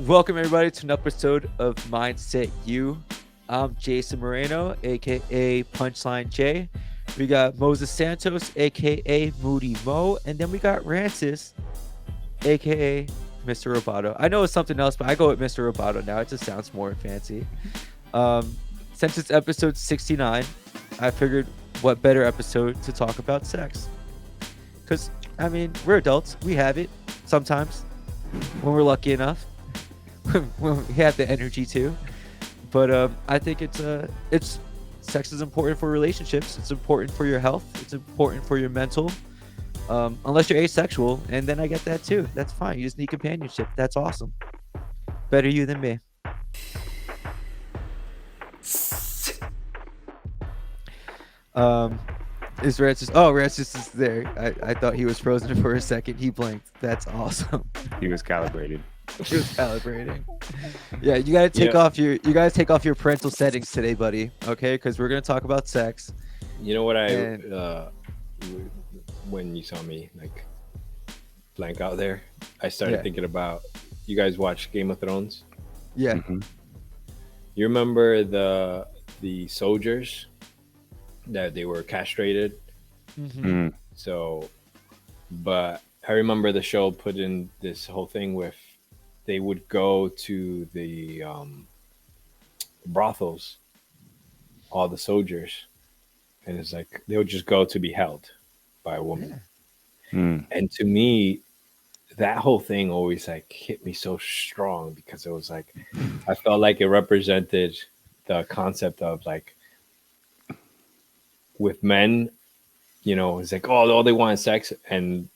Welcome everybody to an episode of Mindset You. I'm Jason Moreno, aka Punchline Jay. We got Moses Santos, aka Moody Mo, and then we got Rances, aka Mr. Roboto. I know it's something else, but I go with Mr. Roboto now. It just sounds more fancy. Since it's episode 69, I figured what better episode to talk about sex. Because, I mean, we're adults. We have it sometimes when we're lucky enough. When we have the energy too. But I think it's sex is important for relationships. It's important for your health. It's important for your mental. Unless you're asexual, and then I get that too. That's fine. You just need companionship. That's awesome. Better you than me. Is Rancis? Oh, Rancis is there. I thought he was frozen for a second. He blinked. That's awesome. He was calibrated. He was calibrating. Yeah, you gotta take off your parental settings today, buddy. Okay, because we're gonna talk about sex. You know what when you saw me like blank out there, I started thinking about, you guys watch Game of Thrones? Yeah. Mm-hmm. You remember the soldiers that they were castrated? Mm-hmm. So, but I remember the show put in this whole thing with they would go to the brothels, all the soldiers, and it's like they would just go to be held by a woman. And to me, that whole thing always like hit me so strong because it was like I felt like it represented the concept of like with men, you know, it's like all they want is sex, and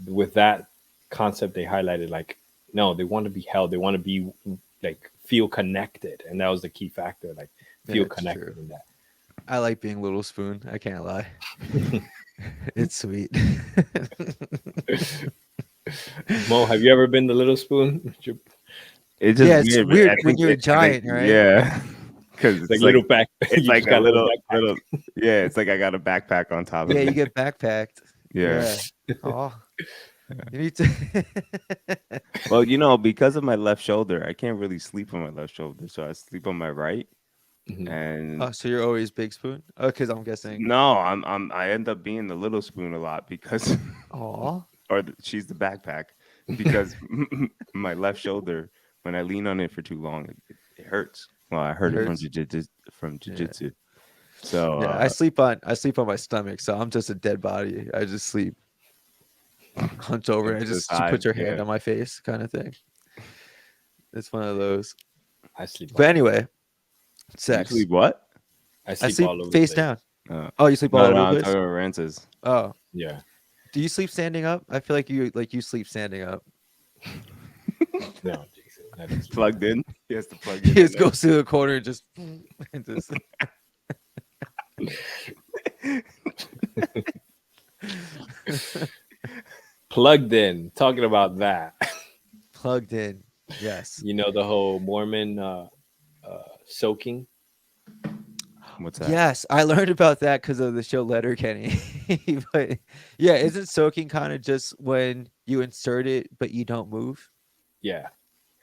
with that concept they highlighted like no, they want to be held, they want to be like feel connected, and that was the key factor, like feel connected in that. I like being Little Spoon. I can't lie. It's sweet. Mo, have you ever been the Little Spoon? It's just it's weird when you're a giant, right? Yeah, because it's like little back. It's like a little. Yeah, it's like I got a backpack on top of it. Yeah, you get backpacked. Yeah. Oh, you need to. Well, you know, because of my left shoulder, I can't really sleep on my left shoulder, so I sleep on my right. And so you're always Big Spoon? Oh, because I'm guessing. No, I end up being the Little Spoon a lot because. She's the backpack because my left shoulder, when I lean on it for too long, it hurts. Well, I heard it from jiu-jitsu. Yeah. So I sleep on my stomach, so I'm just a dead body. I just sleep hunched over, and I just put your hand on my face, kind of thing. It's one of those. I sleep. But anyway, sex. You sleep what? I sleep all over face down. You sleep all over the place? I'm talking about Rances. Oh. Yeah. Do you sleep standing up? I feel like you sleep standing up. No, Jason. Plugged in. He has to plug in. He just goes to the corner and just plugged in. Talking about that. Plugged in. Yes. You know the whole Mormon soaking. What's that? Yes, I learned about that because of the show Letterkenny. But yeah, isn't soaking kind of just when you insert it but you don't move? Yeah.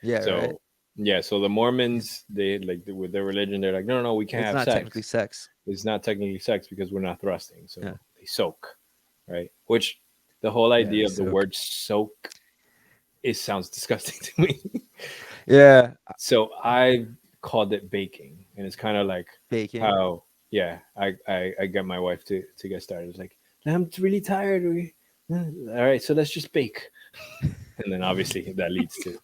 Yeah. So right? yeah, so the Mormons, they like with their religion, they're like, no, we can't have sex. It's not technically sex. It's not technically sex because we're not thrusting. So they soak, right? Which the whole idea of the word soak sounds disgusting to me. Yeah. So I called it baking, and it's kind of like baking. How I get my wife to get started. It's like, I'm really tired. All right, so let's just bake. And then obviously that leads to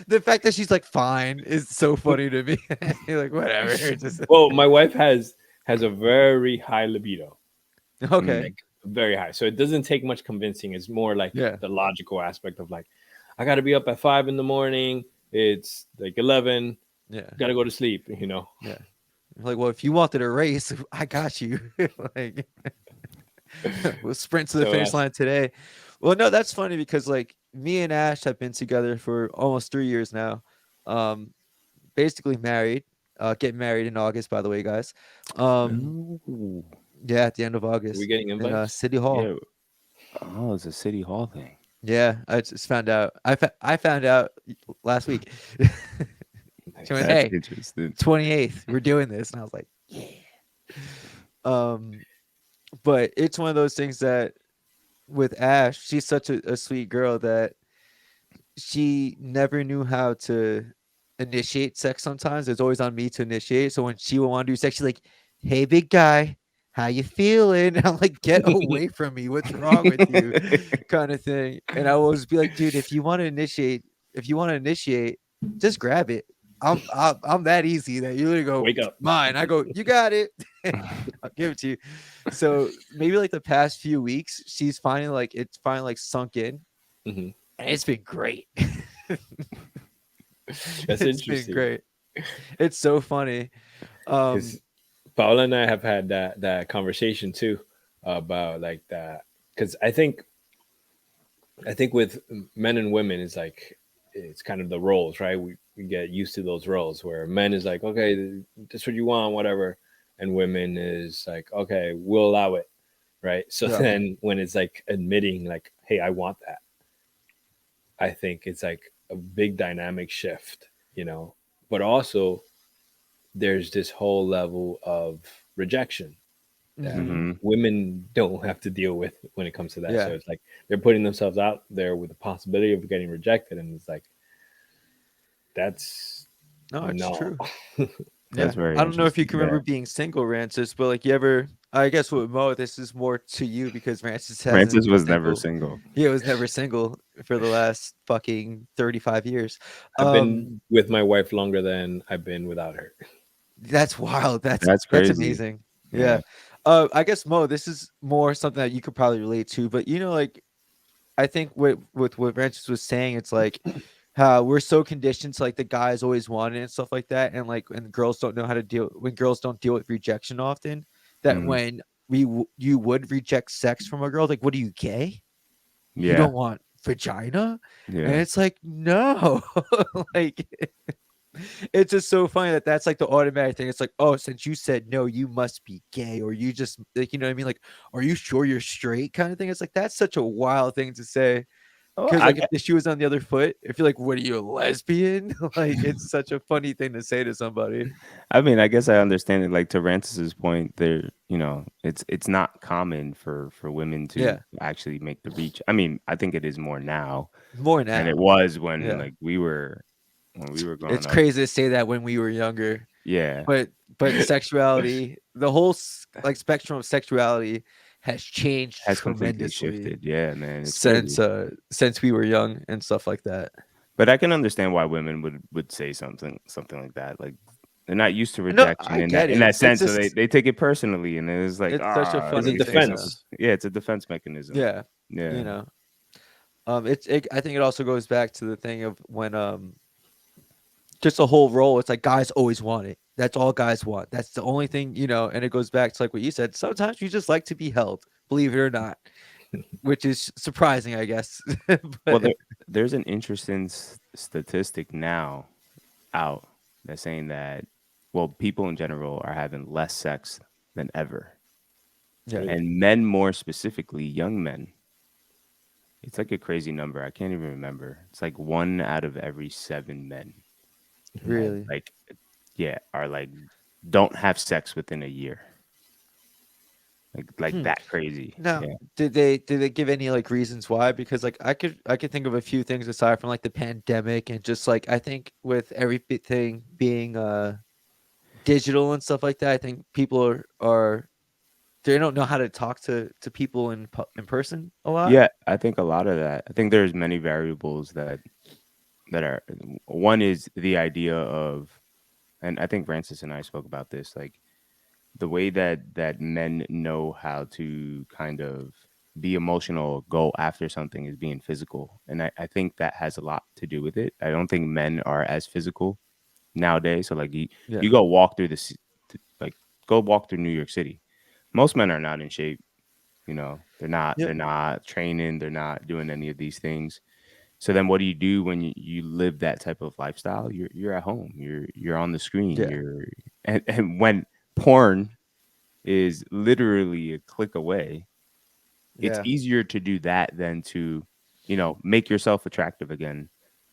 the fact that she's like fine is so funny to me. You're like, whatever. Well, my wife has a very high libido. Okay. Like, very high. So it doesn't take much convincing. It's more like the logical aspect of like, I got to be up at 5 a.m. It's like 11. Yeah. Got to go to sleep, you know? Yeah. Like, well, if you wanted a race, I got you. Like, we'll sprint to the finish line today. Well, no, that's funny because like me and Ash have been together for almost 3 years now. Basically married. Getting married in August, by the way, guys. Yeah, at the end of August. Are we getting invites? In City Hall. Yeah. Oh, it's a City Hall thing. Yeah, I just found out. I found out last week. She went, Nice. That's "Hey, interesting. 28th, we're doing this," and I was like, "Yeah." Um, but it's one of those things that with Ash, she's such a sweet girl that she never knew how to initiate sex sometimes. It's always on me to initiate. So when she would want to do sex, she's like, "Hey, big guy, how you feeling?" And I'm like, "Get away from me. What's wrong with you?" Kind of thing. And I will always be like, "Dude, if you want to initiate, just grab it. I'm that easy that you literally go, Wake up. mine. I go, you got it. I'll give it to you." So maybe like the past few weeks, she's finally like it's finally like sunk in, Hmm. and it's been great. That's It's been interesting great. It's so funny. because Um, Paula and I have had that conversation too about like that because I think with men and women it's like it's kind of the roles, right? We get used to those roles where men is like, okay, that's what you want, whatever, and women is like, okay, we'll allow it, right? So yeah, then when it's like admitting like, hey, I want that, I think it's like a big dynamic shift, you know. But also there's this whole level of rejection that hmm Hmm. women don't have to deal with when it comes to that. So yeah. it's like they're putting themselves out there with the possibility of getting rejected, and it's like that's No, it's no. true. That's Yeah, very I don't know if you interesting. can Yeah. remember being single, Rancis, but like you ever? I guess with Mo, this is more to you because Rancis hasn't Francis been was never single. single. He was never single for the last fucking 35 years. I've Um, been with my wife longer than I've been without her. that's wild. That's That's crazy. amazing. Yeah. Yeah. I guess Mo, this is more something that you could probably relate to, but you know, like I think with what Rancis was saying, it's like how we're so conditioned to like the guys always want it and stuff like that, and like and girls don't know how to deal when girls don't deal with rejection often. That Mhm. when you would reject sex from a girl, like, what are you, gay? You Yeah. don't want vagina? And Yeah. it's like, no, like it's just so funny that that's like the automatic thing. It's like, oh, since you said no, you must be gay, or you just like, you know what I mean? Like, are you sure you're straight? Kind of thing. It's like that's such a wild thing to say. Oh, Because I like if get, the shoe was on the other foot, if you're like, "What are you, a lesbian?" Like it's such a funny thing to say to somebody. I mean, I guess I understand it. Like to Rancis's point, there, it's not common for women to Yeah, actually make the reach. I mean, I think it is more now more than it now. was when Yeah, like when we were it's growing up. crazy to say that when we were younger, Yeah, but sexuality, the whole like spectrum of sexuality has changed has completely tremendously shifted. Yeah, man, it's crazy. since we were young and stuff like that. But I can understand why women would say something like that. Like they're not used to No, rejection I in that get in it. that It's sense, so they just they take it personally, and it's like, it's such a It's let a funny me say thing something. though. defense. Yeah, it's a defense mechanism. Yeah, you Yeah. know. I think it also goes back to the thing of when just a whole role. It's like guys always want it. That's all guys want. That's the only thing, and it goes back to like what you said. Sometimes you just like to be held, believe it or not, which is surprising, I guess. Well, But there's an interesting statistic now out that's saying that, well, people in general are having less sex than ever, yeah, Really? and men more specifically, young men. It's like a crazy number. I can't even remember. It's like 1 out of every 7 men are really. like, yeah, are like don't have sex within a year. Like Hmm. that crazy. Now, Yeah. did they give any like reasons why? Because like I could think of a few things aside from like the pandemic and just like I think with everything being digital and stuff like that, I think people are they don't know how to talk to people in person a lot. Yeah, I think a lot of that. I think there's many variables that are one is the idea of, and I think Francis and I spoke about this, like the way that men know how to kind of be emotional, go after something is being physical. And I think that has a lot to do with it. I don't think men are as physical nowadays. So like Yeah. you go walk through like go walk through New York City. Most men are not in shape, They're not Yep. they're not training, they're not doing any of these things. So then what do you do when you live that type of lifestyle? You're at home. You're on the screen. Yeah. And when porn is literally a click away, it's Yeah. easier to do that than to make yourself attractive again,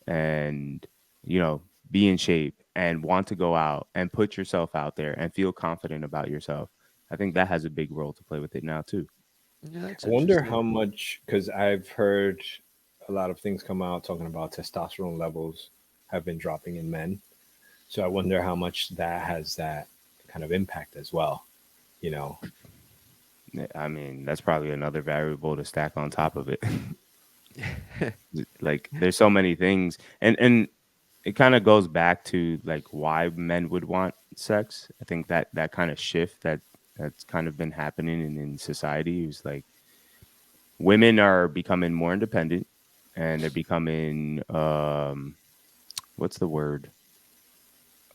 and be in shape and want to go out and put yourself out there and feel confident about yourself. I think that has a big role to play with it now too. Yeah, that's I wonder how interesting. much, because I've heard a lot of things come out talking about testosterone levels have been dropping in men. So I wonder how much that has that kind of impact as well. You know, I mean, that's probably another variable to stack on top of it. Like, there's so many things, and it kind of goes back to like why men would want sex. I think that kind of shift that's kind of been happening in society is like women are becoming more independent, and they're becoming what's the word?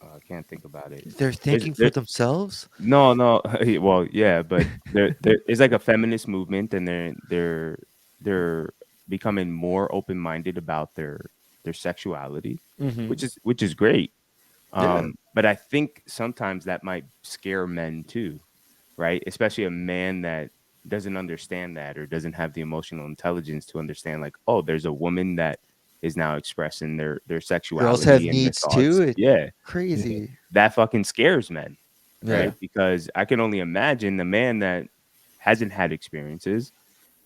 I can't think about it. They're There's thinking for there themselves. no, well, yeah, but there is like a feminist movement, and they're becoming more open minded about their sexuality, Mm-hmm. which is great. Yeah. But I think sometimes that might scare men too, right? Especially a man that doesn't understand that or doesn't have the emotional intelligence to understand, like, oh, there's a woman that is now expressing their Girls have sexuality and their needs too. thoughts. It's Yeah, crazy. that fucking scares men, yeah. right? Because I can only imagine the man that hasn't had experiences,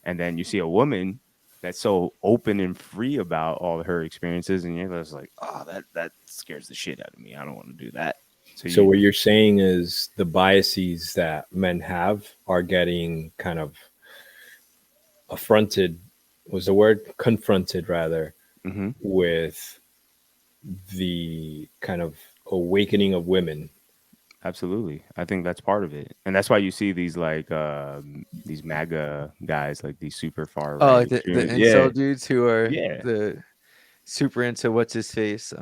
and then you see a woman that's so open and free about all her experiences, and you're just like, oh, that scares the shit out of me. I don't want to do that. So So you, what you're saying is the biases that men have are getting kind of affronted, was the word confronted rather, hmm with the kind of awakening of women. absolutely, I think that's part of it, and that's why you see these MAGA guys, like these super far Oh, right like the extremists. Yeah, incel dudes who are yeah, the super into what's his face.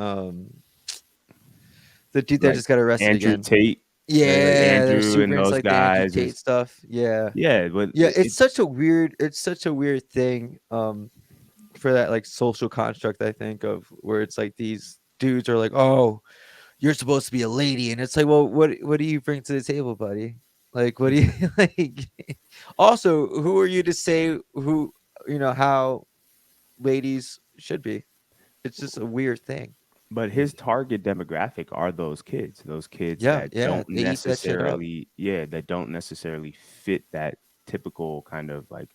The dude that like just got arrested Andrew again. Tate, right? Like Yeah, they're Andrew super and into those like the Andrew guys. Tate stuff. Yeah. Yeah, but Yeah, it's such a weird thing for that like social construct, I think, of where it's like these dudes are like, "Oh, you're supposed to be a lady." And it's like, "Well, what do you bring to the table, buddy? Like what do you like also, who are you to say who, how ladies should be?" It's just a weird thing. But his target demographic are those kids Yeah, that yeah, they eat that shit up. that don't necessarily fit that typical kind of like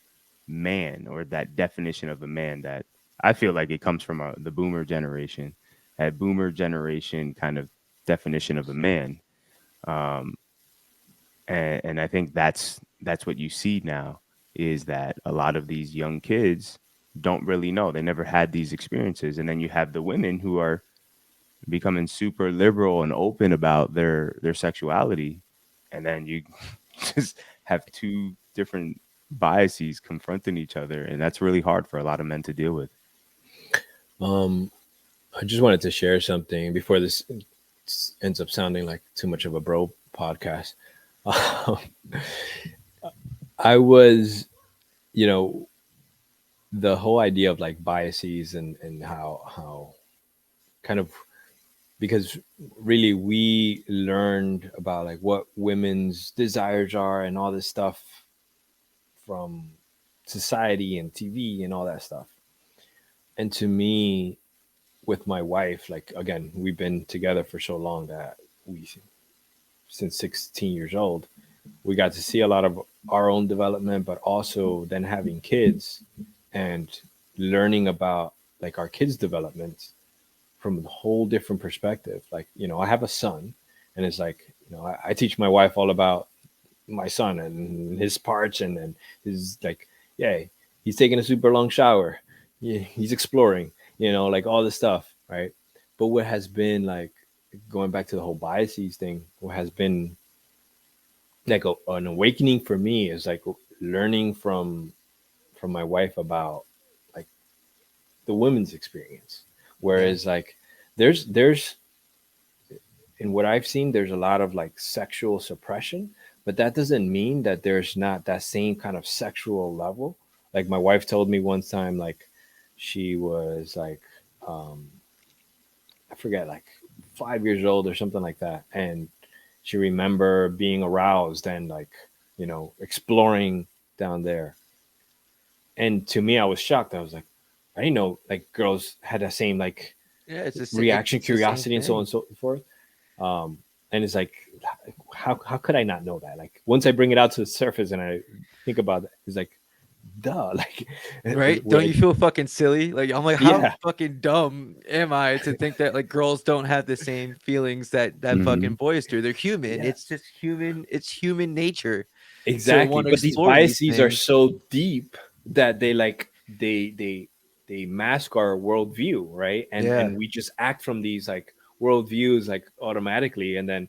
man, or that definition of a man that I feel like it comes from the boomer generation, that boomer generation kind of definition of a man. Um, and I think that's what you see now, is that a lot of these young kids don't really know. They never had these experiences. And then you have the women who are becoming super liberal and open about their sexuality, and then you just have two different biases confronting each other, and that's really hard for a lot of men to deal with. Um, I just wanted to share something before this ends up sounding like too much of a bro podcast. Um, I was, you know, the whole idea of like biases and how kind of, because really we learned about like what women's desires are and all this stuff from society and TV and all that stuff. And to me, with my wife, like again, we've been together for so long that we, since 16 years old, we got to see a lot of our own development, but also then having kids and learning about like our kids' development from a whole different perspective. Like, I have a son, and it's like, I teach my wife all about my son and his parts and his like, yeah, he's taking a super long shower. Yeah, he's exploring, like all this stuff, right? But what has been like going back to the whole biases thing, what has been like an awakening for me is like learning from my wife about like the women's experience. Yeah. Whereas like there's in what I've seen, there's a lot of like sexual suppression, but that doesn't mean that there's not that same kind of sexual level. Like my wife told me one time, like she was like, um, I forget, like 5 years old or something like that, and she remember being aroused and like exploring down there. And to me, I was shocked. I was like, I didn't know like girls had that same like Yeah, reaction, it's the same curiosity, and so on thing. and so forth. Um, and it's like, how could I not know that? Like once I bring it out to the surface and I think about it, it's like, duh, like, Right? we're Don't you like, feel fucking silly? Like I'm like, how yeah, fucking dumb am I to think that like girls don't have the same feelings that Hmm. fucking boys do? They're human. yeah, It's just human. It's human nature to exactly. want to But these explore these biases are things. so deep that they mask our worldview, right? And Yeah. we just act from these like worldviews like automatically, and then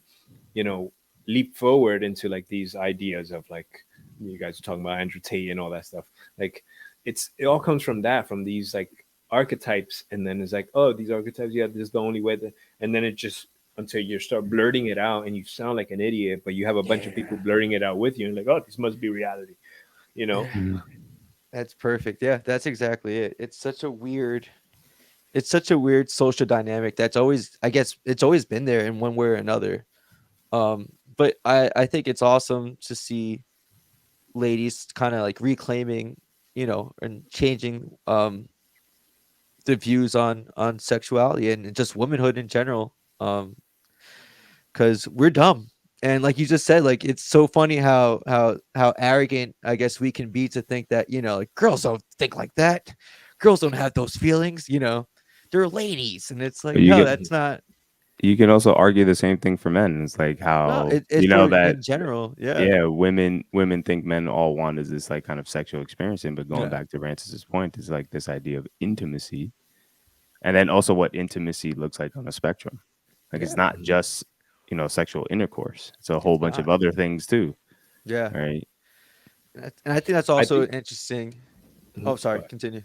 you know leap forward into like these ideas of like you guys are talking about Andrew Tate and all that stuff. Like it all comes from that, from these like archetypes, and then it's like, oh, these archetypes, yeah, this is the only way that, and then it just until you start blurting it out and you sound like an idiot, but you have a bunch of people Yeah. blurting it out with you, and like, oh, this must be reality, you know? Yeah. That's perfect. Yeah, that's exactly it. It's such a weird social dynamic that's always, I guess it's always been there in one way or another. But I think it's awesome to see ladies kind of like reclaiming, and changing the views on sexuality and just womanhood in general. Because we're dumb. And like you just said, like it's so funny how arrogant I guess we can be to think that, like girls don't think like that. Girls don't have those feelings, they're ladies. And it's like, But you no, get that's not. you can also argue the same thing for men. It's like No, how it's for in general. Yeah. yeah, women think men all want is this like kind of sexual experiencing. But going Yeah. back to Rancis's point, is like this idea of intimacy, and then also what intimacy looks like on a spectrum. Like it's Yeah. not just sexual intercourse; it's a whole It's bunch of not. other things too, Yeah. right? And I think that's I also think interesting. Mhm. Oh, sorry, continue.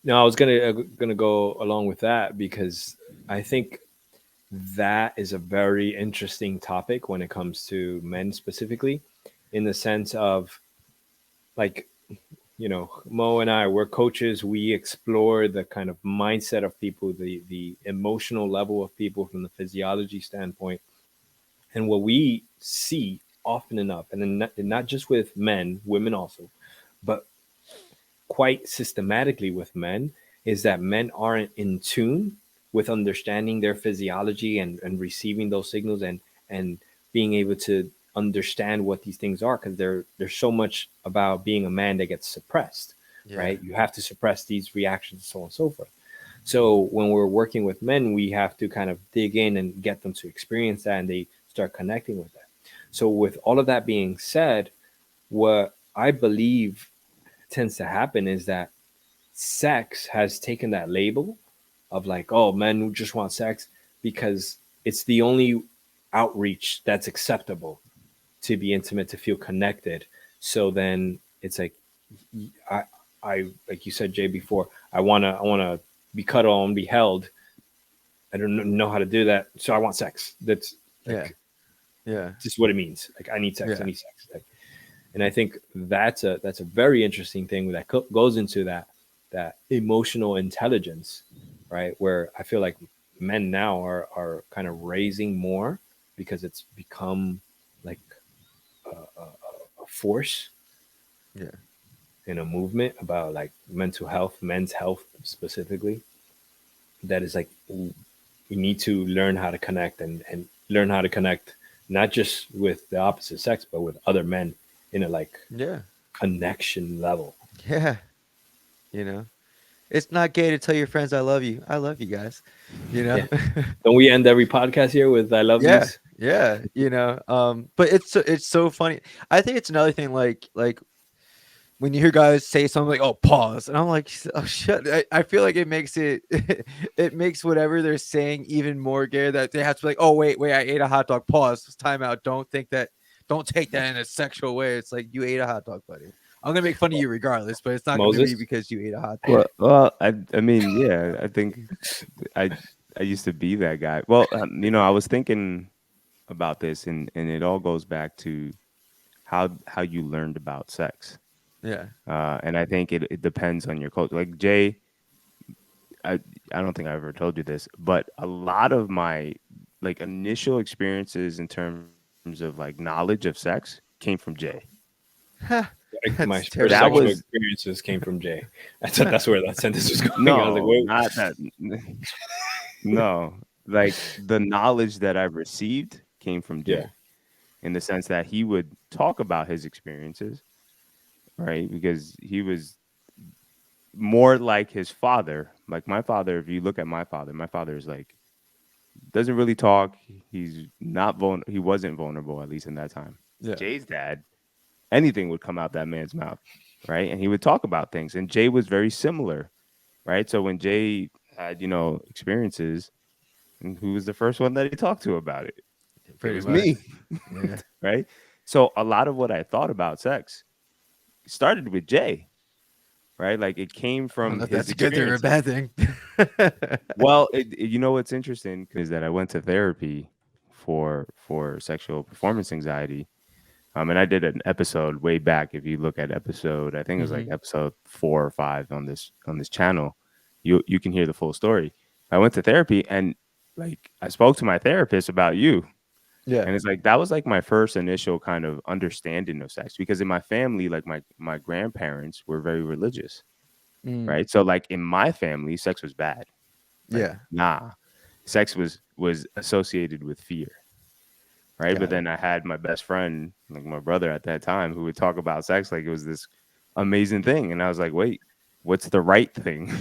No, I was gonna go along with that because I think that is a very interesting topic when it comes to men specifically, in the sense of like, Mo and I, we're coaches. We explore the kind of mindset of people, the emotional level of people from the physiology standpoint, and what we see often enough, and then not just with men, women also, but quite systematically with men, is that men aren't in tune with understanding their physiology and receiving those signals and being able to understand what these things are, because there's so much about being a man that gets suppressed, Yeah. right? You have to suppress these reactions, so on and so forth. So when we're working with men, we have to kind of dig in and get them to experience that, and they start connecting with that. So with all of that being said, what I believe tends to happen is that sex has taken that label of like, oh, men just want sex because it's the only outreach that's acceptable to be intimate, to feel connected. So then it's like, I, I like you said, Jay, before, I wanna be cuddled and be held. I don't know how to do that, so I want sex. That's Yeah. like Yeah. just what it means. Like I need sex. I Yeah. need sex. Like, and I think that's a very interesting thing that goes into that emotional intelligence, right? Where I feel like men now are kind of raising more because it's become like a force Yeah. in a movement about like mental health, men's health specifically. That is like we need to learn how to connect and learn how to connect not just with the opposite sex but with other men in a like Yeah. connection level. Yeah. You know, it's not gay to tell your friends I love you. I love you guys. You know. Yeah. Don't we end every podcast here with "I love Yeah. yous"? Yeah. But it's so funny. I think it's another thing like when you hear guys say something like, "Oh, pause," and I'm like, "Oh shit!" I feel like it makes it it makes whatever they're saying even more gay. That they have to be like, "Oh, wait, I ate a hot dog. Pause. Time out. Don't think that. Don't take that in a sexual way." It's like you ate a hot dog, buddy. I'm gonna make fun of you regardless, but it's not gonna be Moses. because you ate a hot dog. I mean, yeah, I think I I used to be that guy. Well, I was thinking about this, and it all goes back to how you learned about sex. Yeah. And I think it depends on your culture. Like Jay, I I don't think I ever told you this, but a lot of my like initial experiences in terms of like knowledge of sex came from Jay. Like my That's first terrible. sexual experiences came from Jay. That's where that sentence was going. I was like, No, wait. not that. No, like the knowledge that I received came from Yeah. Jay, in the sense that he would talk about his experiences, right? Because he was more like his father. Like my father, if you look at my father is like doesn't really talk. He's not he wasn't vulnerable, at least in that time. Yeah. Jay's dad, anything would come out that man's mouth, right? And he would talk about things. And Jay was very similar, right? So when Jay had, experiences, and who was the first one that he talked to about it? It Pretty was much. me, Yeah. right? So a lot of what I thought about sex started with Jay, right? Like it came I don't from know if his that's a good thing or a experiences. bad thing. Well, what's interesting is that I went to therapy for sexual performance anxiety. And I did an episode way back. If you look at episode, I think it was like episode 4 or 5 on this channel, you can hear the full story. I went to therapy and like I spoke to my therapist about you. Yeah. And it's like that was like my first initial kind of understanding of sex, because in my family, like my grandparents were very religious, right? So like in my family, sex was bad. Like, Yeah. nah, sex was associated with fear, right? Got But it. then I had my best friend, like my brother at that time, who would talk about sex like it was this amazing thing, and I was like, wait, what's the right thing?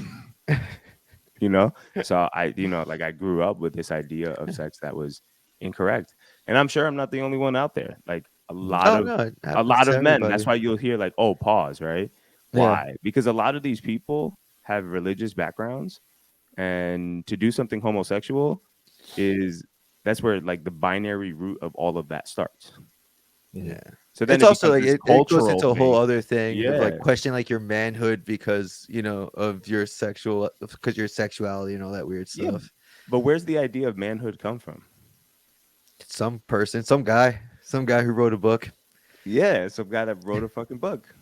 So like I grew up with this idea of sex that was incorrect, and I'm sure I'm not the only one out there. Like a lot Oh of no, it a happens lot to of men. That's everybody. why you'll hear like, oh, pause, right? Yeah. Why? Because a lot of these people have religious backgrounds, and to do something homosexual is that's where like the binary root of all of that starts. Yeah. So then It's it also becomes like this it goes cultural into a whole thing. other thing of like Yeah. questioning like your manhood because, of your because your sexuality and all that weird Yeah. stuff. But where's the idea of manhood come from? Some person, some guy who wrote a book. Yeah, some guy that wrote a fucking book.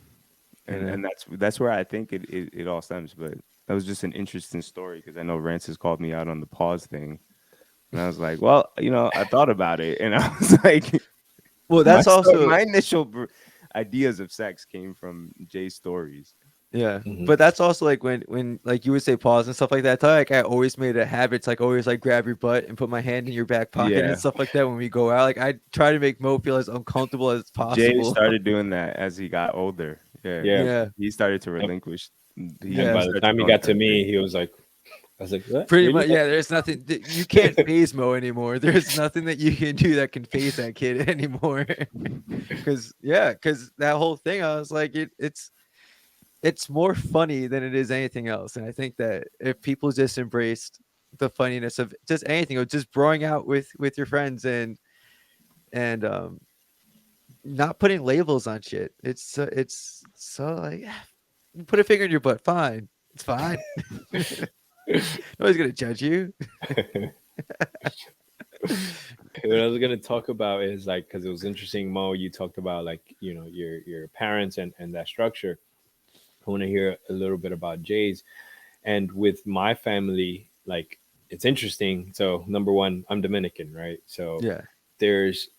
And Yeah. and that's where I think it all stems. But that was just an interesting story, because I know Rances called me out on the pause thing. And I was like, well, I thought about it. And I was like, Well, that's also my initial ideas of sex came from Jay's stories. yeah, but that's also like when like you would say pause and stuff like that. I thought like I always made it a habit to like always like grab your butt and put my hand in your back pocket Yeah. and stuff like that when we go out. Like I try to make Mo feel as uncomfortable as Jay possible. started doing that as he got older. Yeah. Yeah. He started to relinquish. And Yeah. by the time he got to me, he was like, I was like, what? Pretty Really? much, yeah. There's nothing you can't phase Mo anymore. There's nothing that you can do that can phase that kid anymore. Because that whole thing, I was like, it's more funny than it is anything else. And I think that if people just embraced the funniness of just anything, of just growing out with your friends and not putting labels on shit, it's so like, put a finger in your butt, fine, it's fine. Nobody's gonna judge you. What I was gonna talk about is like, because it was interesting, Mo, you talked about like your parents and that structure. I want to hear a little bit about Jay's. And with my family, like it's interesting. So number one, I'm Dominican, right? So Yeah. there's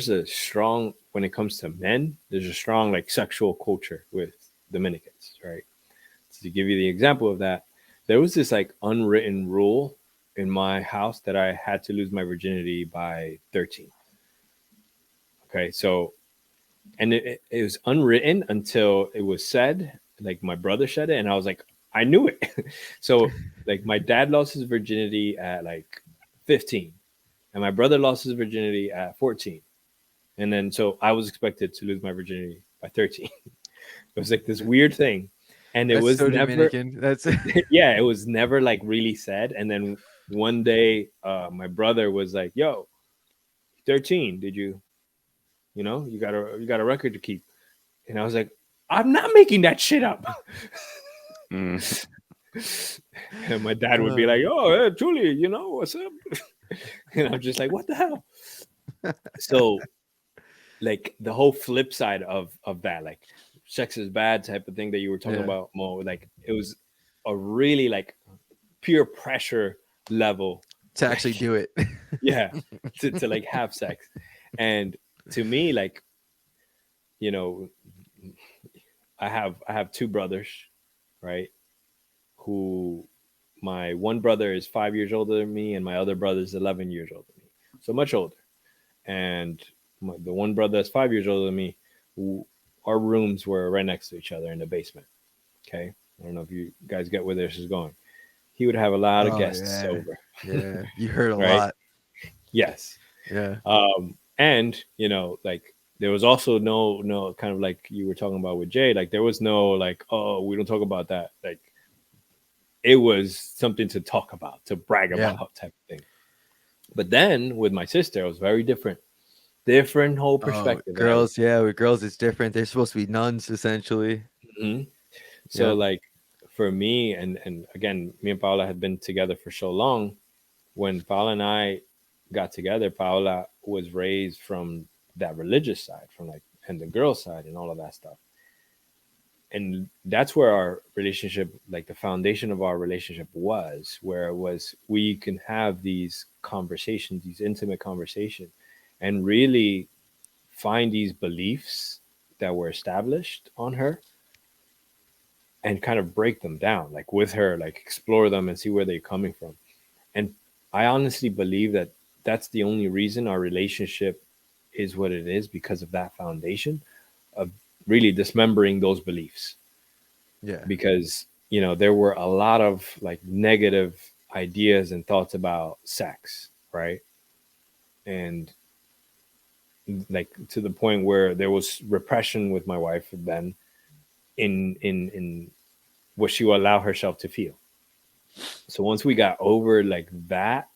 a strong, when it comes to men, there's a strong like sexual culture with Dominicans, right? So to give you the example of that, there was this like unwritten rule in my house that I had to lose my virginity by 13. Okay, so and it was unwritten until it was said. Like my brother said it, and I was like, I knew it. So like my dad lost his virginity at like 15, and my brother lost his virginity at 14, and then so I was expected to lose my virginity by 13. It was like this weird thing, and it That's was so never Dominican. That's yeah, it was never like really said. And then one day, my brother was like, "Yo, 13, did you you got a record to keep?" And I was like, I'm not making that shit up. And my dad would be like, "Oh, hey, Julie, what's up?" And I'm just like, "What the hell?" So, like the whole flip side of that, like sex is bad type of thing that you were talking about, Mo. Like it was a really like peer pressure level to actually do it. Yeah, to like have sex. And to me, like I have two brothers, right? Who my one brother is 5 years older than me, and my other brother is 11 years older than me, so much older. And the one brother that's 5 years older than me, our rooms were right next to each other in the basement. Okay, I don't know if you guys get where this is going. He would have a lot of guests over. Yeah, you heard a Right? lot. Yes. Yeah. And like there was also no kind of like you were talking about with Jay, like there was no like, oh, we don't talk about that. Like it was something to talk about, to brag about type of thing. But then with my sister, it was very different. Different whole perspective. Girls, with girls it's different. They're supposed to be nuns essentially. Mm-hmm. So like for me, and again, me and Paola had been together for so long. When Paola and I got together, Paola was raised from that religious side, from like, and the girl side and all of that stuff. And that's where our relationship, like the foundation of our relationship was, where it was, we can have these conversations, these intimate conversations, and really find these beliefs that were established on her and kind of break them down, like with her, like explore them and see where they're coming from. And I honestly believe that that's the only reason our relationship is what it is, because of that foundation of really dismembering those beliefs. Yeah. Because, there were a lot of like negative ideas and thoughts about sex, right? And like to the point where there was repression with my wife then in what she will allow herself to feel. So once we got over like that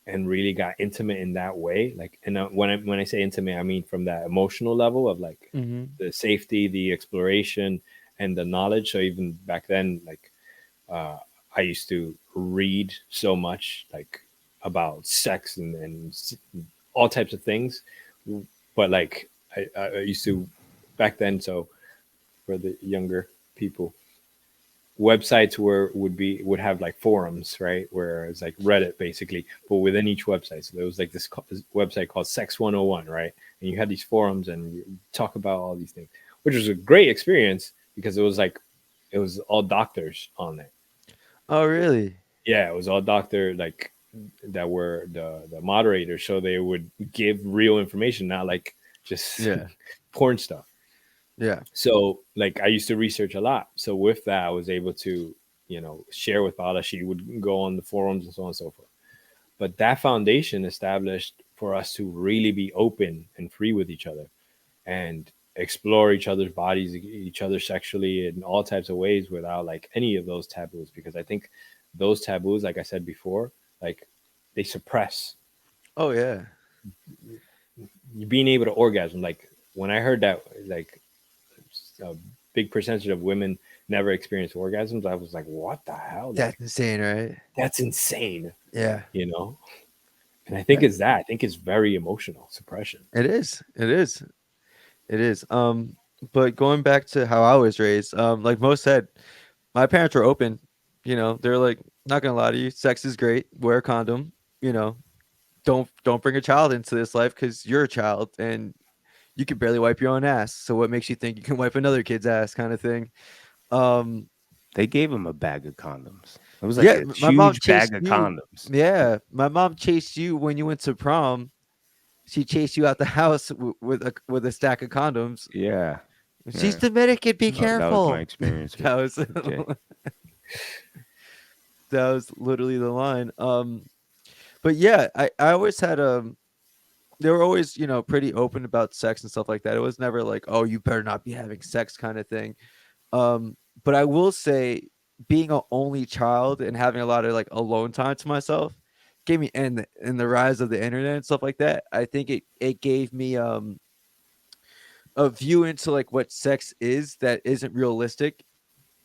and really got intimate in that way, like, and when I say intimate, I mean from that emotional level of like the safety, the exploration, and the knowledge. So even back then, like I used to read so much like about sex and all types of things, but like I used to back then. So for the younger people, websites would have like forums, right? Where it's like Reddit basically, but within each website. So there was like this website called Sex 101, right? And you had these forums and you talk about all these things, which was a great experience because it was all doctors on it. Oh, really? Yeah, it was all doctor like that were the moderators, so they would give real information, not like just porn stuff. Yeah. So like I used to research a lot. So with that, I was able to, share with Paula. She would go on the forums and so on and so forth. But that foundation established for us to really be open and free with each other and explore each other's bodies, each other sexually in all types of ways without like any of those taboos. Because I think those taboos, like I said before, like they suppress. Oh yeah. You being able to orgasm. Like when I heard that, like a big percentage of women never experience orgasms, I was like, what the hell? That's insane, right? That's insane. Yeah. And I think it's that. I think it's very emotional suppression. It is. But going back to how I was raised, like Mo said, my parents were open. They're like, not gonna lie to you, sex is great. Wear a condom. Don't bring a child into this life because you're a child and you can barely wipe your own ass. So what makes you think you can wipe another kid's ass, kind of thing? They gave him a bag of condoms. It was like a huge bag of condoms. Yeah, my mom chased you when you went to prom. She chased you out the house with a stack of condoms. Yeah. She's Dominican. Be careful. That was my experience. That was literally the line. But yeah, I always had they were always pretty open about sex and stuff like that. It was never like, oh, you better not be having sex kind of thing. But I will say, being an only child and having a lot of like alone time to myself gave me, and the rise of the internet and stuff like that, I think it gave me a view into like what sex is that isn't realistic.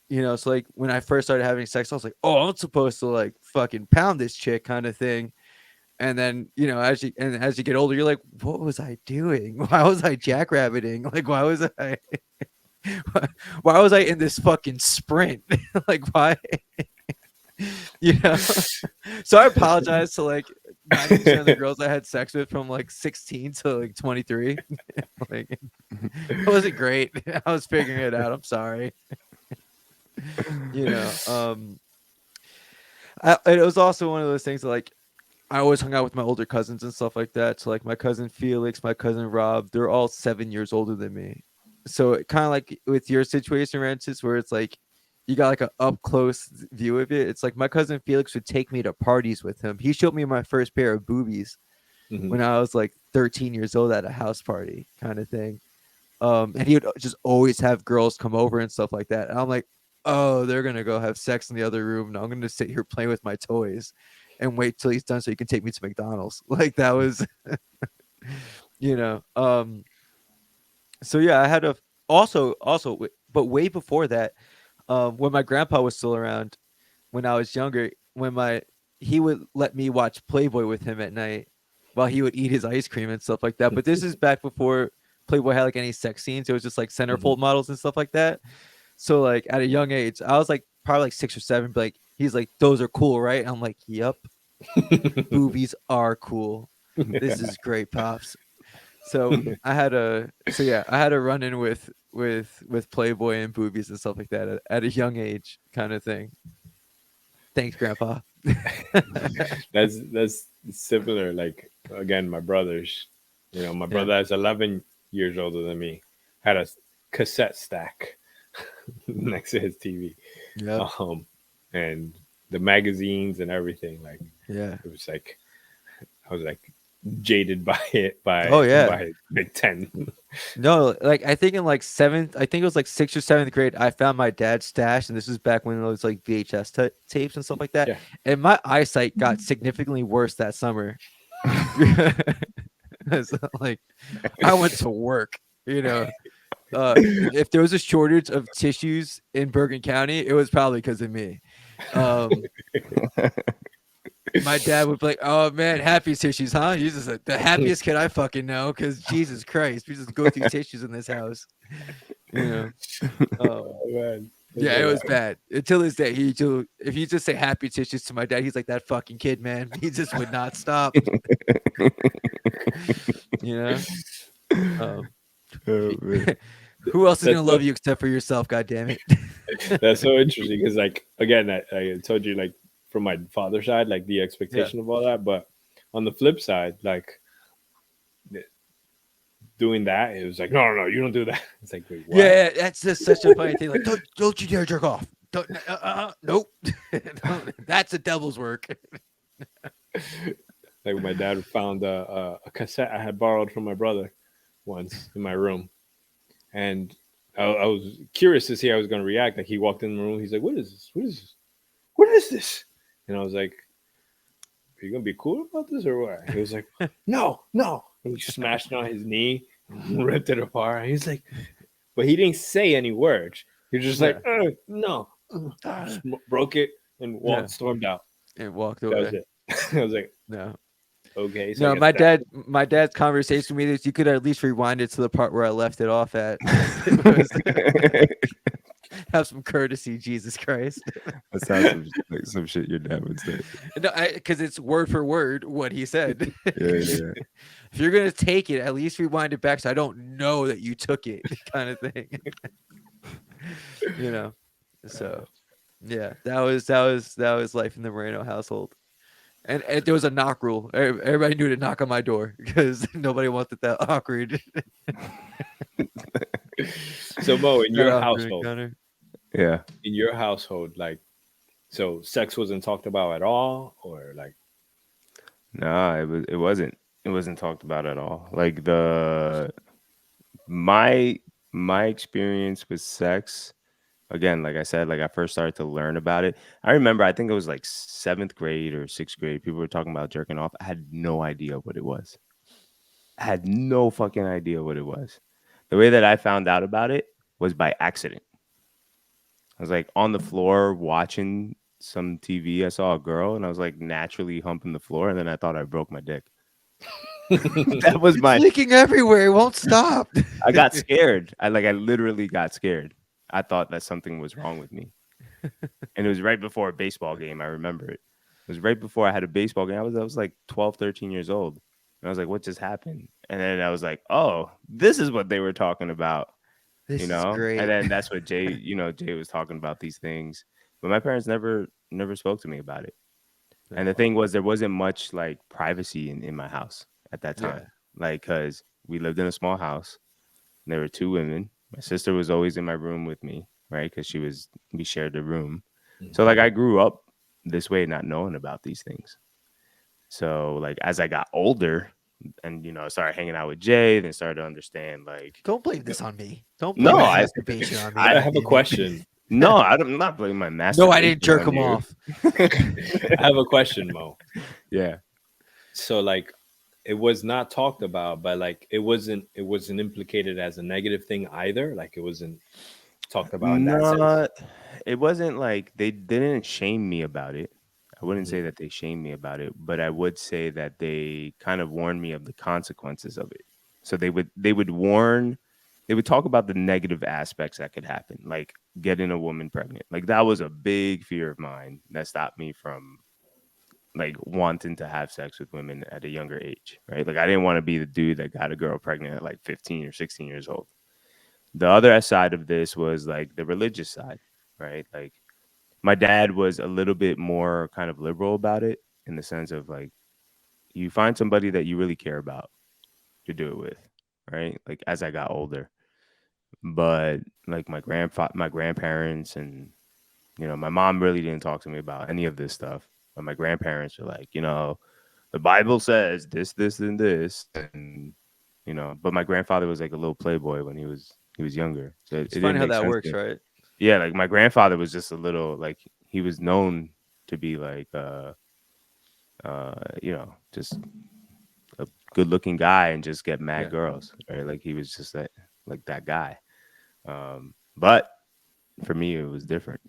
So like when I first started having sex, I was like, oh, I'm supposed to like fucking pound this chick kind of thing. And then, as you get older, you're like, what was I doing? Why was I jackrabbiting? Like, why was I in this fucking sprint? Like, why? So I apologize to like 90% of the girls I had sex with from like 16 to like 23. Like, It wasn't great. I was figuring it out. I'm sorry. You know, it was also one of those things that, like, I always hung out with my older cousins and stuff like that. So like my cousin Felix, my cousin Rob, they're all 7 years older than me. So kind of like with your situation, Rances, where it's like you got like an up close view of it. It's like my cousin Felix would take me to parties with him. He showed me my first pair of boobies Mhm. when I was like 13 years old at a house party kind of thing. And he would just always have girls come over and stuff like that. And I'm like, oh, they're gonna go have sex in the other room. And I'm gonna sit here playing with my toys and wait till he's done so he can take me to McDonald's. Like that was, you know. So yeah, I had a but way before that, when my grandpa was still around, when I was younger, he would let me watch Playboy with him at night while he would eat his ice cream and stuff like that. But this is back before Playboy had like any sex scenes. It was just like centerfold models and stuff like that. So like at a young age, I was like probably like 6 or 7. But like he's like, those are cool, right? And I'm like, yep, boobies are cool. This is great, pops. So I had a run in with Playboy and boobies and stuff like that at a young age, kind of thing. Thanks, Grandpa. That's similar. Like again, my brothers. You know, my brother is 11 years older than me. Had a cassette stack next to his TV. Yeah. And the magazines and everything. Like, Yeah. it was like I was like jaded by it by Big 10. No, like I think in like I think it was like 6th or 7th grade, I found my dad's stash, and this was back when it was like VHS tapes and stuff like that. Yeah. And my eyesight got significantly worse that summer. So, like I went to work, you know. If there was a shortage of tissues in Bergen County, it was probably because of me. My dad would be like, "Oh man, happy tissues, huh? He's just like, the happiest kid I fucking know." Because Jesus Christ, we just go through tissues in this house, you know. Oh, man. Yeah, it was bad. Until this day, if you just say happy tissues to my dad, he's like, that fucking kid, man. He just would not stop. You know. Who else is gonna love you except for yourself? God damn it. That's so interesting because, like, again, I told you, like, from my father's side, like the expectation of all that, but on the flip side, like doing that, it was like, no, you don't do that. It's like, wait, what? Yeah, that's just such a funny thing. Like, don't you dare jerk off. Nope. That's the devil's work. Like my dad found a cassette I had borrowed from my brother once in my room, and I was curious to see how I was going to react. Like he walked in the room, he's like, "What is this? What is this? What is this?" And I was like, "Are you gonna be cool about this or what?" He was like, "No." And he smashed it on his knee, ripped it apart. And he's like, but he didn't say any words. He was just like, "No," broke it and stormed out and walked away. That was it. I was like, no. Okay. So no, my dad's conversation with me is you could at least rewind it to the part where I left it off at. Have some courtesy, Jesus Christ. That sounds like some shit your dad would say. No, because it's word for word what he said. Yeah. If you're gonna take it, at least rewind it back so I don't know that you took it, kind of thing. You know. So, yeah, that was life in the Moreno household. And there was a knock rule. Everybody knew to knock on my door because nobody wanted that awkward. So Mo, in your household, like, so sex wasn't talked about at all, or like? No, it wasn't talked about at all. Like my experience with sex. Again, like I said, like I first started to learn about it. I remember, I think it was like 7th grade or 6th grade. People were talking about jerking off. I had no idea what it was. I had no fucking idea what it was. The way that I found out about it was by accident. I was like on the floor watching some TV. I saw a girl and I was like naturally humping the floor. And then I thought I broke my dick. That was it's leaking everywhere. It won't stop. I got scared. I literally got scared. I thought that something was wrong with me. And it was right before a baseball game. I remember it. It was right before I had a baseball game. I was like 12, 13 years old. And I was like, what just happened? And then I was like, oh, this is what they were talking about. This is great. And then that's what Jay, Jay was talking about these things. But my parents never spoke to me about it. And the thing was, there wasn't much like privacy in my house at that time. Like, because we lived in a small house. And there were 2 women. My sister was always in my room with me, right? Because we shared the room. So like I grew up this way, not knowing about these things. So like as I got older and started hanging out with Jay, then started to understand like, don't blame this on me. Don't blame masturbation on me. I have a question. No, I'm not blaming my masturbation. No, I didn't jerk him off. I have a question, Mo. Yeah. So like it was not talked about, but like it wasn't implicated as a negative thing either. Like it wasn't talked about in that sense. It wasn't like they didn't shame me about it. I wouldn't say that they shamed me about it, but I would say that they kind of warned me of the consequences of it. So they would talk about the negative aspects that could happen, like getting a woman pregnant. Like that was a big fear of mine that stopped me from like wanting to have sex with women at a younger age, right? Like I didn't want to be the dude that got a girl pregnant at like 15 or 16 years old. The other side of this was like the religious side, right? Like my dad was a little bit more kind of liberal about it in the sense of like, you find somebody that you really care about to do it with, right? Like as I got older, but like my grandparents and, my mom really didn't talk to me about any of this stuff. But my grandparents were like, the Bible says this, this, and this. And, but my grandfather was like a little playboy when he was younger. So it's funny how that works, right? Yeah, like my grandfather was just a little like he was known to be like just a good looking guy and just get mad girls, right? Like he was just like that guy. But for me it was different,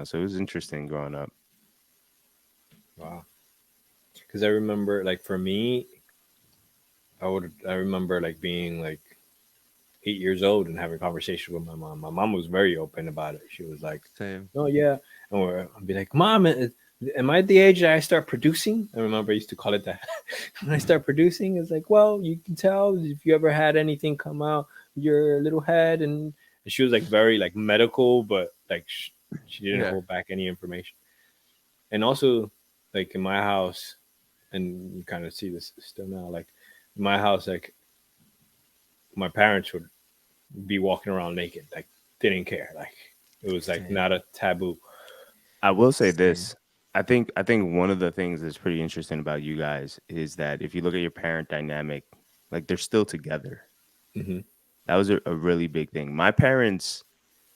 so it was interesting growing up. Wow. Because I remember like for me, I remember like being like 8 years old and having a conversation with my mom. My mom was very open about it. She was like, same. Oh yeah. And I'd be like, Mom, am I at the age that I start producing? I remember I used to call it that. When I start producing, it's like, well, you can tell if you ever had anything come out your little head. And she was like very like medical, but like she didn't hold back any information. And also like in my house, and you kind of see this still now, like in my house, like my parents would be walking around naked, like didn't care. Like it was like not a taboo. I will say this. I think one of the things that's pretty interesting about you guys is that if you look at your parent dynamic, like they're still together. Mm-hmm. That was a really big thing. My parents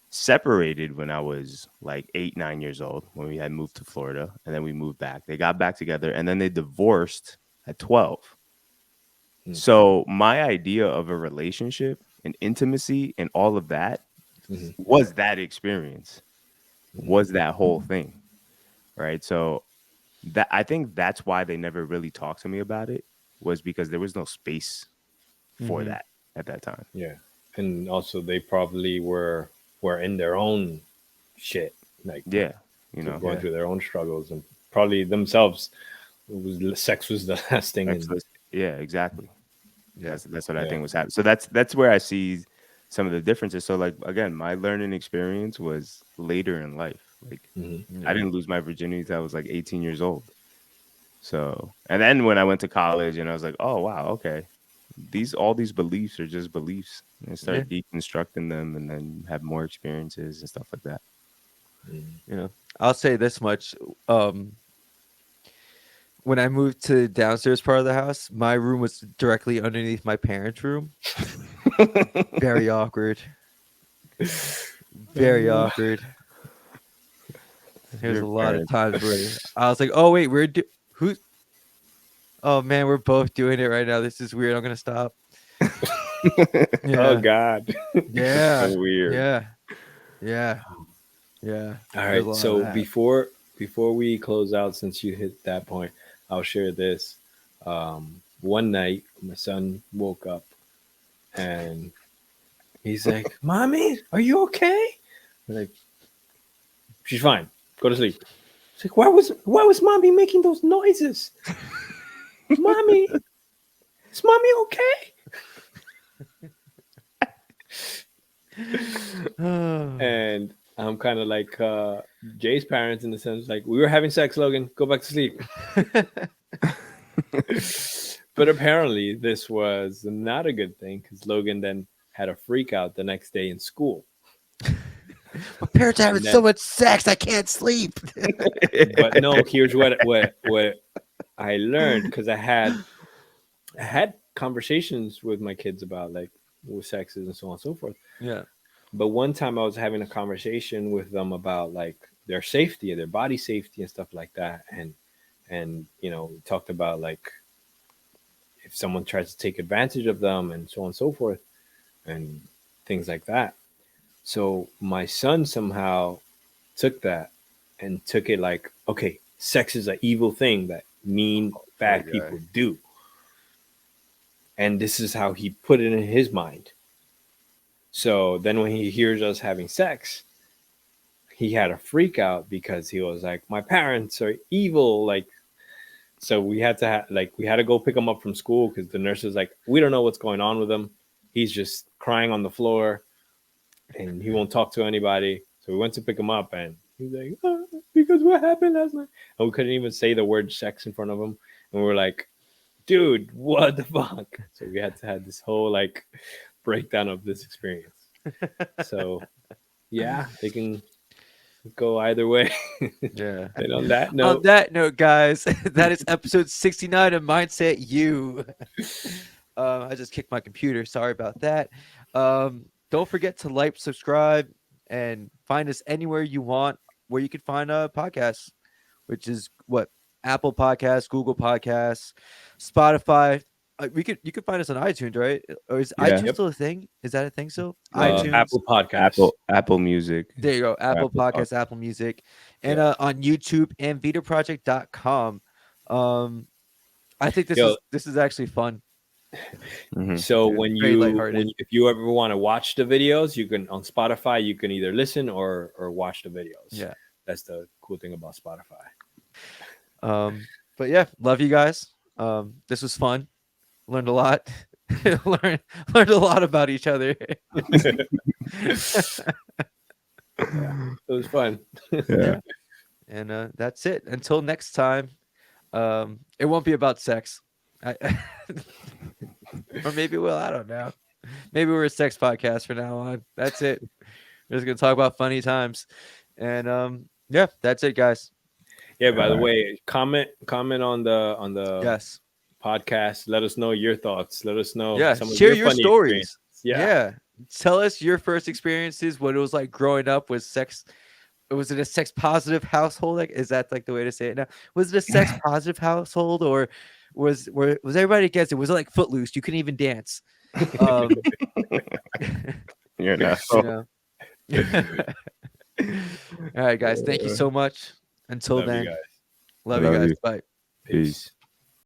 separated when I was like 8, 9 years old when we had moved to Florida, and then we moved back. They got back together and then they divorced at 12. Mm-hmm. So my idea of a relationship and intimacy and all of that was that experience, was that whole thing, right? So that I think that's why they never really talked to me about it, was because there was no space for that at that time. Yeah. And also they probably were in their own shit, like going through their own struggles, and probably themselves sex was the last thing. Yeah, exactly. Yeah, that's what I think was happening. So that's where I see some of the differences. So like again, my learning experience was later in life. Like I didn't lose my virginity until I was like 18 years old. So, and then when I went to college and I was like, oh wow, okay, all these beliefs are just beliefs, and I started deconstructing them and then have more experiences and stuff like that. I'll say this much. When I moved to the downstairs part of the house, my room was directly underneath my parents' room. Very awkward. Very awkward. There's a lot of times where I was like, "Oh wait, who? Oh man, we're both doing it right now. This is weird. I'm gonna stop." Oh God. Yeah. So weird. Yeah. All right. So before we close out, since you hit that point, I'll share this. One night, my son woke up and he's like, "Mommy, are you okay?" I'm like, "She's fine. Go to sleep." It's like, why was Mommy making those noises? Mommy, is Mommy okay? And I'm kind of like Jay's parents in the sense, like, we were having sex, Logan, go back to sleep. But apparently this was not a good thing, because Logan then had a freak out the next day in school. My parents are having so much sex, I can't sleep. But no, here's what I learned, because I had conversations with my kids about, like, with sexes and so on and so forth. Yeah. But one time I was having a conversation with them about, like, their safety, their body safety and stuff like that. And we talked about, like, if someone tries to take advantage of them and so on and so forth and things like that. So my son somehow took that and took it like, okay, sex is an evil thing that mean, bad people do. And this is how he put it in his mind. So then when he hears us having sex, he had a freak out, because he was like, my parents are evil. Like, so we had to go pick him up from school, because the nurse was like, we don't know what's going on with him. He's just crying on the floor and he won't talk to anybody. So we went to pick him up, and he's like, because what happened last night? And we couldn't even say the word sex in front of him. And we were like, dude, what the fuck? So we had to have this whole, like, breakdown of this experience. So yeah, they can go either way. Yeah. And on that note, guys, that is episode 69 of Mindset You. I just kicked my computer. Sorry about that. Don't forget to like, subscribe, and find us anywhere you want where you can find podcasts, which is what? Apple Podcasts, Google Podcasts, Spotify. You could find us on iTunes, right? Or is iTunes still a thing? Is that a thing still? iTunes, Apple Podcasts, Apple Music. There you go. Apple Podcasts, Apple Music, and on YouTube and VitaProject.com. I think this is actually fun. Mm-hmm. So if you ever want to watch the videos, you can, on Spotify, you can either listen or watch the videos. Yeah, that's the cool thing about Spotify. But yeah, love you guys. This was fun. Learned a lot. learned a lot about each other. Yeah, it was fun. Yeah. And that's it. Until next time. It won't be about sex. Or maybe it will. I don't know. Maybe we're a sex podcast from now on. That's it. We're just gonna talk about funny times. And yeah, that's it, guys. Yeah, by the way, comment on the podcast. Let us know your thoughts. Let us know some share of your funny stories. Yeah. Tell us your first experiences, what it was like growing up with sex. Was it a sex positive household? Like, is that like the way to say it now? Was it a sex positive household, or was everybody against it? Was it like Footloose? You couldn't even dance. You're not. All right, guys. Thank you so much. Until then, love you guys. Bye. Peace.